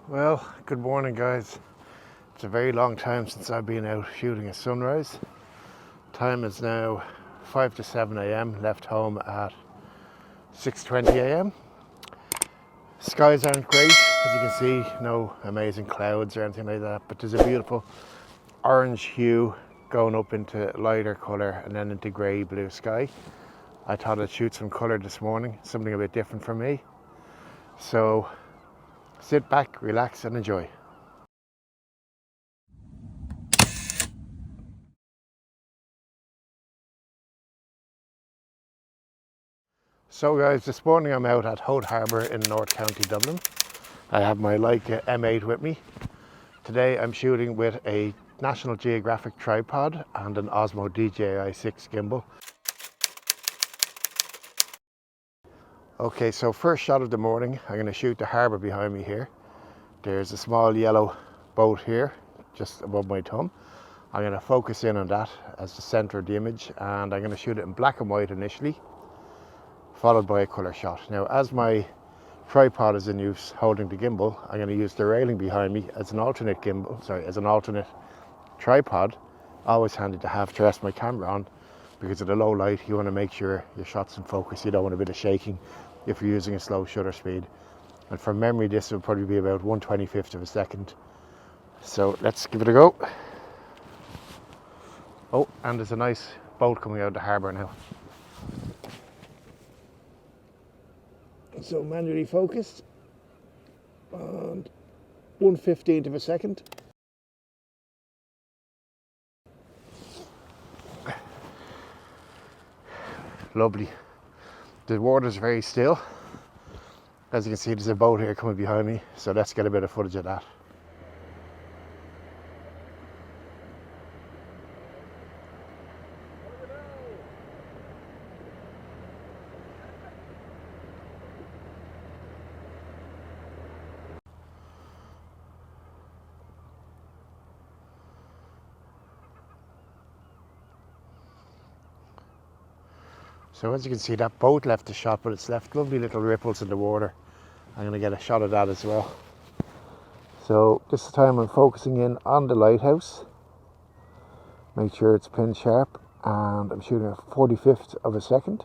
Well, good morning guys. It's a very long time since I've been out shooting a sunrise. Time is now 5 to 7 a.m. Left home at 6:20 a.m. Skies aren't great, as you can see, no amazing clouds or anything like that, but there's a beautiful orange hue going up into lighter colour and then into grey blue sky. I thought I'd shoot some colour this morning, something a bit different for me. So sit back, relax and enjoy. So guys, this morning I'm out at Howth Harbour in North County Dublin. I have my Leica M8 with me. Today I'm shooting with a National Geographic tripod and an Osmo DJI-6 gimbal. Okay, so first shot of the morning, I'm going to shoot the harbour behind me here. There's a small yellow boat here, just above my thumb. I'm going to focus in on that as the centre of the image, and I'm going to shoot it in black and white initially, followed by a colour shot. Now, as my tripod is in use holding the gimbal, I'm going to use the railing behind me as an alternate tripod. Always handy to have to rest my camera on, because of the low light you want to make sure your shot's in focus. You don't want a bit of shaking if you're using a slow shutter speed. And from memory this will probably be about 1/25 of a second. So let's give it a go. Oh, and there's a nice boat coming out of the harbour now. So manually focused, and 1/15 of a second. Lovely. The water's very still. As you can see, there's a boat here coming behind me, so let's get a bit of footage of that. So as you can see, that boat left the shot, but it's left lovely little ripples in the water. I'm going to get a shot of that as well. So this time I'm focusing in on the lighthouse. Make sure it's pin sharp, and I'm shooting at 1/45 of a second.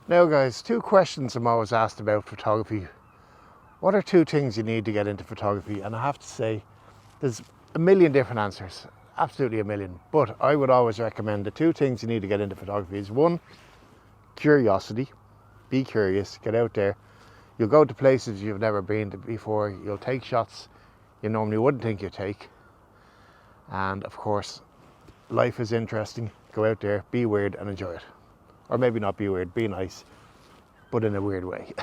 Now guys, two questions I'm always asked about photography. What are two things you need to get into photography? And I have to say, there's a million different answers, absolutely a million. But I would always recommend the two things you need to get into photography is one, curiosity. Be curious, get out there. You'll go to places you've never been to before. You'll take shots you normally wouldn't think you'd take. And of course, life is interesting. Go out there, be weird and enjoy it. Or maybe not be weird, be nice, but in a weird way.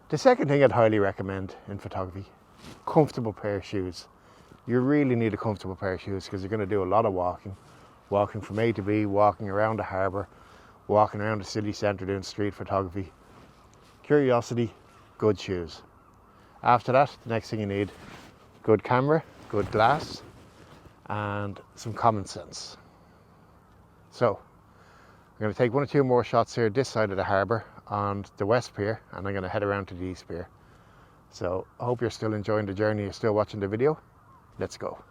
The second thing I'd highly recommend in photography, comfortable pair of shoes. You really need a comfortable pair of shoes because you're going to do a lot of walking from A to B, walking around the harbour, walking around the city centre doing street photography. Curiosity, good shoes. After that, the next thing you need, good camera, good glass, and some common sense. So, I'm going to take one or two more shots here this side of the harbour on the west pier, and I'm going to head around to the east pier. So I hope you're still enjoying the journey, you're still watching the video. Let's go.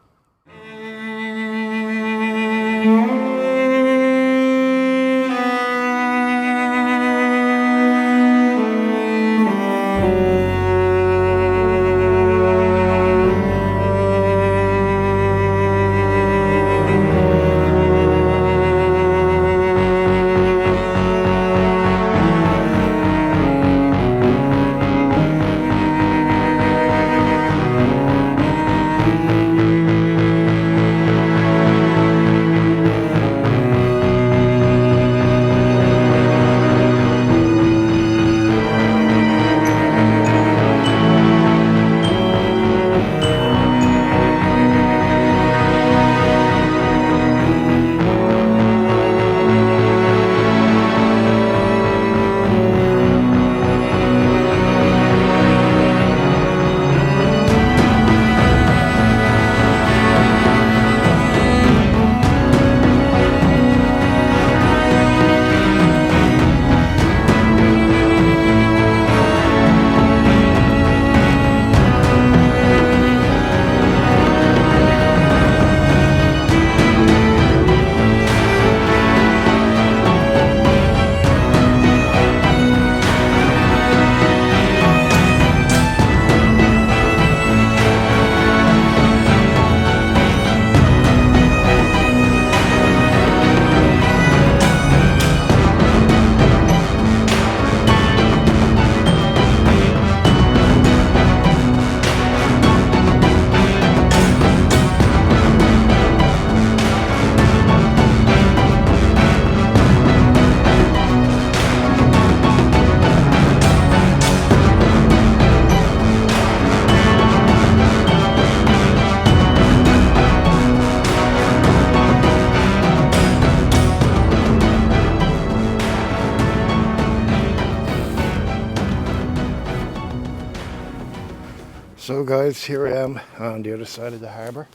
So guys, here I am on the other side of the harbour.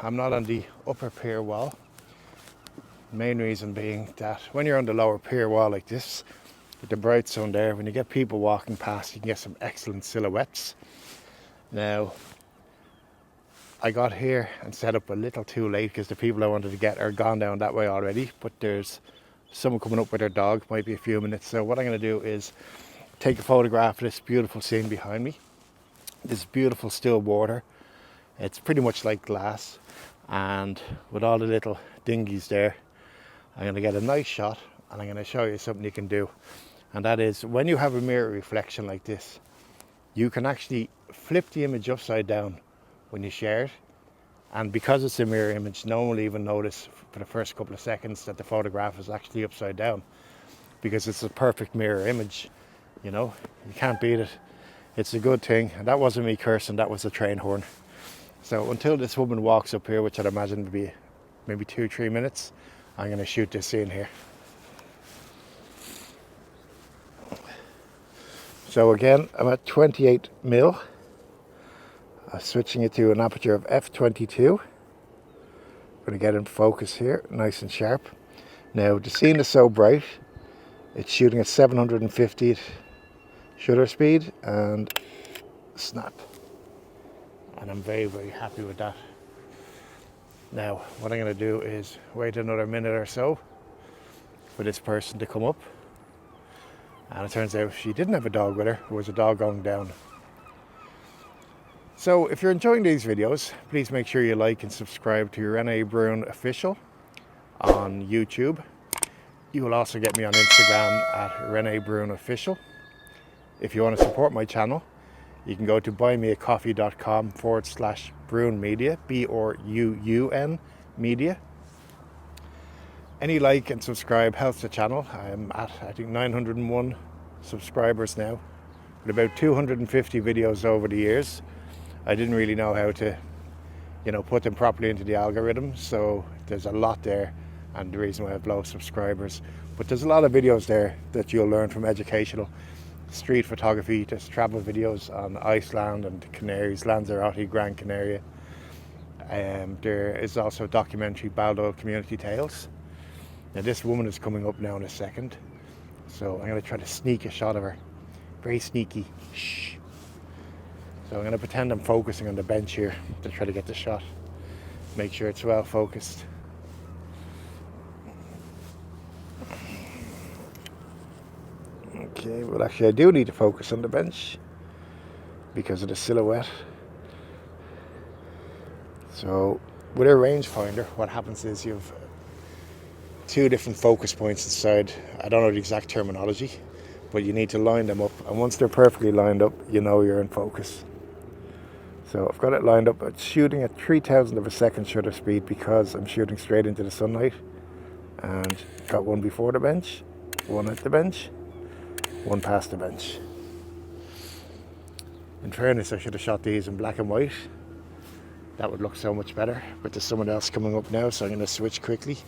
I'm not on the upper pier wall. Main reason being that when you're on the lower pier wall like this, with the bright sun there, when you get people walking past, you can get some excellent silhouettes. Now, I got here and set up a little too late because the people I wanted to get are gone down that way already, but there's someone coming up with their dog, might be a few minutes. So what I'm going to do is take a photograph of this beautiful scene behind me. This beautiful still water. It's pretty much like glass, and with all the little dinghies there, I'm going to get a nice shot, and I'm going to show you something you can do. And that is, when you have a mirror reflection like this, you can actually flip the image upside down when you share it. And because it's a mirror image, no one will even notice for the first couple of seconds that the photograph is actually upside down, because it's a perfect mirror image. You know, you can't beat it. It's a good thing. And that wasn't me cursing, that was a train horn. So until this woman walks up here, which I'd imagine would be maybe 2-3 minutes, I'm going to shoot this scene here. So again, I'm at 28mm. I'm switching it to an aperture of f22. I'm going to get in focus here, nice and sharp. Now the scene is so bright, it's shooting at 750 shutter speed and snap. And I'm very, very happy with that. Now, what I'm going to do is wait another minute or so for this person to come up. And it turns out she didn't have a dog with her, there was a dog going down. So if you're enjoying these videos, please make sure you like and subscribe to renebruunofficial on YouTube. You will also get me on Instagram at renebruunofficial. If you want to support my channel, you can go to buymeacoffee.com/Bruun Media, BRUUN Media. Any like and subscribe helps the channel. I'm at, I think, 901 subscribers now, with about 250 videos over the years. I didn't really know how to, put them properly into the algorithm, so there's a lot there, and the reason why I have low subscribers. But there's a lot of videos there that you'll learn from, educational, street photography. There's travel videos on Iceland and the Canaries, Lanzarote, Gran Canaria. There is also a documentary, Baldoyle Community Tales. Now this woman is coming up now in a second, so I'm going to try to sneak a shot of her. Very sneaky. Shh. So I'm going to pretend I'm focusing on the bench here to try to get the shot. Make sure it's well focused. Okay, well actually I do need to focus on the bench because of the silhouette. So with a rangefinder, what happens is you have 2 different focus points inside. I don't know the exact terminology, but you need to line them up, and once they're perfectly lined up, you know you're in focus. So I've got it lined up. It's shooting at 3,000 of a second shutter speed because I'm shooting straight into the sunlight, and got one before the bench, one at the bench, one past the bench. In fairness, I should have shot these in black and white. That would look so much better, but there's someone else coming up now, so I'm going to switch quickly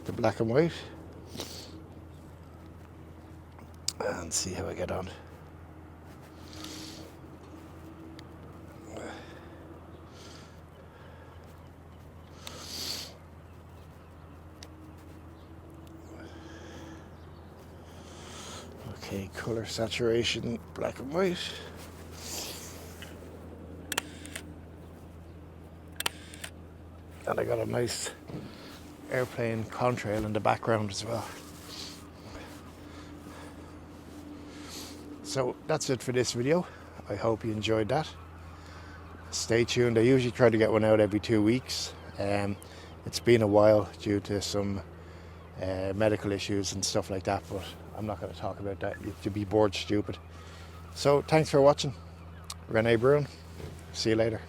to black and white and see how I get on. Okay, color saturation, black and white. And I got a nice airplane contrail in the background as well. So that's it for this video. I hope you enjoyed that. Stay tuned. I usually try to get one out every 2 weeks. It's been a while due to some medical issues and stuff like that, but I'm not going to talk about that. You'd be bored stupid. So thanks for watching. Rene Bruun. See you later.